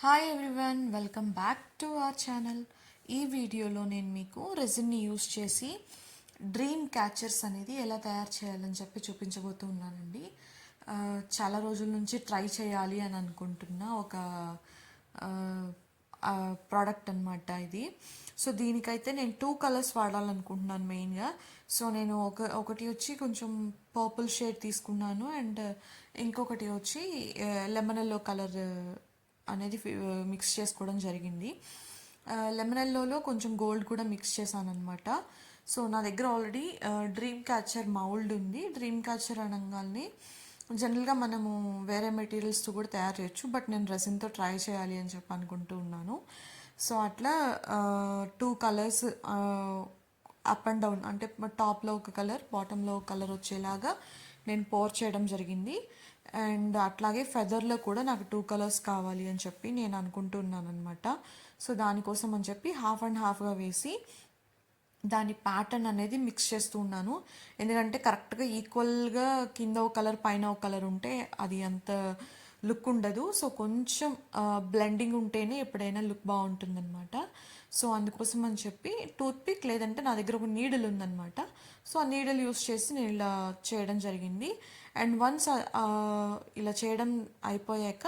Hi everyone, welcome back to our channel. ఈ వీడియోలో నేను మీకు రెజిన్ని యూస్ చేసి డ్రీమ్ క్యాచర్స్ అనేది ఎలా తయారు చేయాలని చెప్పి చూపించబోతున్నానండి. చాలా రోజుల నుంచి ట్రై చేయాలి అని అనుకుంటున్న ఒక ప్రోడక్ట్ అనమాట ఇది. సో దీనికైతే నేను 2 కలర్స్ వాడాలనుకుంటున్నాను మెయిన్గా. సో నేను ఒకటి వచ్చి కొంచెం పర్పుల్ షేడ్ తీసుకున్నాను, అండ్ ఇంకొకటి వచ్చి లెమన్ ఎల్లో కలర్ అనేది మిక్స్ చేసుకోవడం జరిగింది. లెమన్ ఎల్లోలో కొంచెం గోల్డ్ కూడా మిక్స్ చేశాను అనమాట. సో నా దగ్గర ఆల్రెడీ డ్రీమ్ క్యాచర్ మౌల్డ్ ఉంది. డ్రీమ్ క్యాచర్ అనగానే జనరల్గా మనము వేరే మెటీరియల్స్తో కూడా తయారు చేయొచ్చు, బట్ నేను రెసిన్తో ట్రై చేయాలి అని చెప్పి అనుకుంటూ ఉన్నాను. సో అట్లా 2 కలర్స్ అప్ అండ్ డౌన్, అంటే టాప్లో ఒక కలర్, బాటంలో ఒక కలర్ వచ్చేలాగా నేను పోర్ చేయడం జరిగింది. అండ్ అట్లాగే ఫెదర్లో కూడా నాకు 2 కలర్స్ కావాలి అని చెప్పి నేను అనుకుంటున్నాను అనమాట. సో దానికోసం అని చెప్పి హాఫ్ అండ్ హాఫ్గా వేసి దాని ప్యాటర్న్ అనేది మిక్స్ చేస్తూ ఉన్నాను. ఎందుకంటే కరెక్ట్గా ఈక్వల్గా కింద ఒక కలర్ పైన ఒక కలర్ ఉంటే అది అంత లుక్ ఉండదు. సో కొంచెం బ్లెండింగ్ ఉంటేనే ఎప్పుడైనా లుక్ బాగుంటుందన్నమాట. సో అందుకోసం అని చెప్పి టూత్పిక్ లేదంటే నా దగ్గర ఒక నీడిల్ ఉందన్నమాట. సో ఆ నీడిల్ యూస్ చేసి నేను ఇలా చేయడం జరిగింది. అండ్ వన్స్ ఇలా చేయడం అయిపోయాక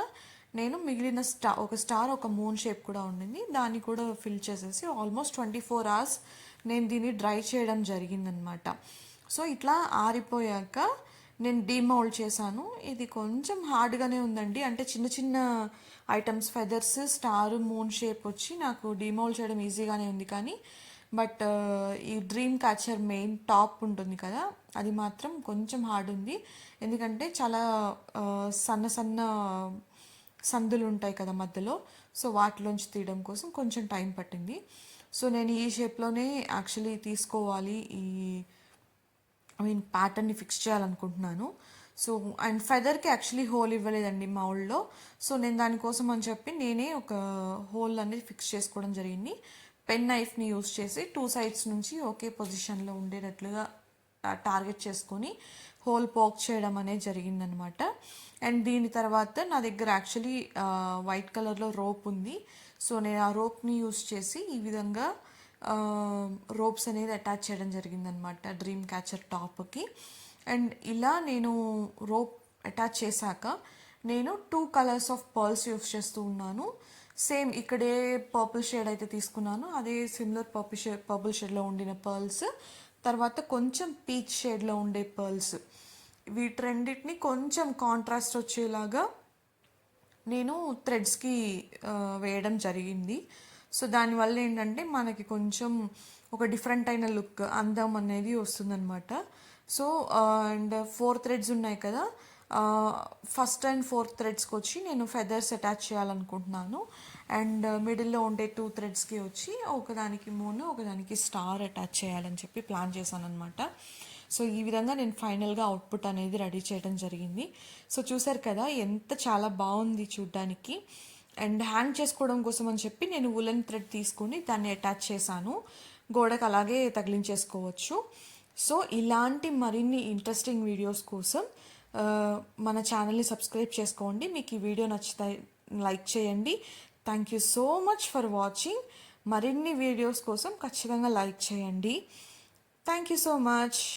నేను మిగిలిన ఒక స్టార్, ఒక మూన్ షేప్ కూడా ఉండింది, దాన్ని కూడా ఫిల్ చేసేసి ఆల్మోస్ట్ 24 hours నేను దీన్ని డ్రై చేయడం జరిగిందనమాట. సో ఇట్లా ఆరిపోయాక నేను డీమౌల్డ్ చేశాను. ఇది కొంచెం హార్డ్గానే ఉందండి, అంటే చిన్న చిన్న items, feathers, star, moon shape వచ్చి నాకు డీమౌల్డ్ చేయడం ఈజీగానే ఉంది. కానీ బట్ ఈ డ్రీమ్ క్యాచర్ మెయిన్ టాప్ ఉంటుంది కదా, అది మాత్రం కొంచెం హార్డ్ ఉంది. ఎందుకంటే చాలా సన్న సన్న సందులు ఉంటాయి కదా మధ్యలో, సో వాటిలోంచి తీయడం కోసం కొంచెం టైం పట్టింది. సో నేను ఈ షేప్లోనే యాక్చువల్లీ తీసుకోవాలి, ప్యాటర్న్ని ఫిక్స్ చేయాలనుకుంటున్నాను. సో అండ్ ఫెదర్కి యాక్చువల్లీ హోల్ ఇవ్వలేదండి మౌల్డ్లో. సో నేను దానికోసం అని చెప్పి నేనే ఒక హోల్ అనేది ఫిక్స్ చేసుకోవడం జరిగింది. పెన్ నైఫ్ని యూస్ చేసి 2 sides నుంచి ఒకే పొజిషన్లో ఉండేటట్లుగా టార్గెట్ చేసుకొని హోల్ పోక్ చేయడం అనేది జరిగిందనమాట. అండ్ దీని తర్వాత నా దగ్గర యాక్చువల్లీ వైట్ కలర్లో రోప్ ఉంది. సో నేను ఆ రోప్ని యూస్ చేసి ఈ విధంగా రోప్స్ అనేది అటాచ్ చేయడం జరిగిందనమాట డ్రీమ్ క్యాచర్ టాప్కి. అండ్ ఇలా నేను రోప్ అటాచ్ చేశాక నేను 2 కలర్స్ ఆఫ్ పర్ల్స్ యూస్ చేస్తూ ఉన్నాను. సేమ్ ఇక్కడే పర్పుల్ షేడ్ అయితే తీసుకున్నాను, అదే సిమిలర్ పర్పుల్ షేడ్లో ఉండిన పర్ల్స్, తర్వాత కొంచెం పీచ్ షేడ్లో ఉండే పర్ల్స్, వీటి రెండింటిని కొంచెం కాంట్రాస్ట్ వచ్చేలాగా నేను థ్రెడ్స్కి వేయడం జరిగింది. సో దానివల్ల ఏంటంటే మనకి కొంచెం ఒక డిఫరెంట్ అయిన లుక్, అందం అనేది వస్తుందన్నమాట. సో అండ్ 4 threads ఉన్నాయి కదా, ఫస్ట్ అండ్ 4th థ్రెడ్స్కి వచ్చి నేను ఫెదర్స్ అటాచ్ చేయాలనుకుంటున్నాను. అండ్ మిడిల్లో ఉండే 2 threadsకి వచ్చి ఒకదానికి మూన్, ఒకదానికి స్టార్ అటాచ్ చేయాలని చెప్పి ప్లాన్ చేశాను అనమాట. సో ఈ విధంగా నేను ఫైనల్గా అవుట్పుట్ అనేది రెడీ చేయడం జరిగింది. సో చూసారు కదా ఎంత చాలా బాగుంది చూడ్డానికి. అండ్ హ్యాంగ్ చేసుకోవడం కోసం అని చెప్పి నేను ఉలెన్ థ్రెడ్ తీసుకొని దాన్ని అటాచ్ చేశాను, గోడకు అలాగే తగిలించేసుకోవచ్చు. సో ఇలాంటి మరిన్ని ఇంట్రెస్టింగ్ వీడియోస్ కోసం మన ఛానల్ని సబ్స్క్రైబ్ చేసుకోండి. మీకు ఈ వీడియో నచ్చితే లైక్ చేయండి. Thank you so much for watching. మరిన్ని వీడియోస్ కోసం ఖచ్చితంగా లైక్ చేయండి. Thank you so much.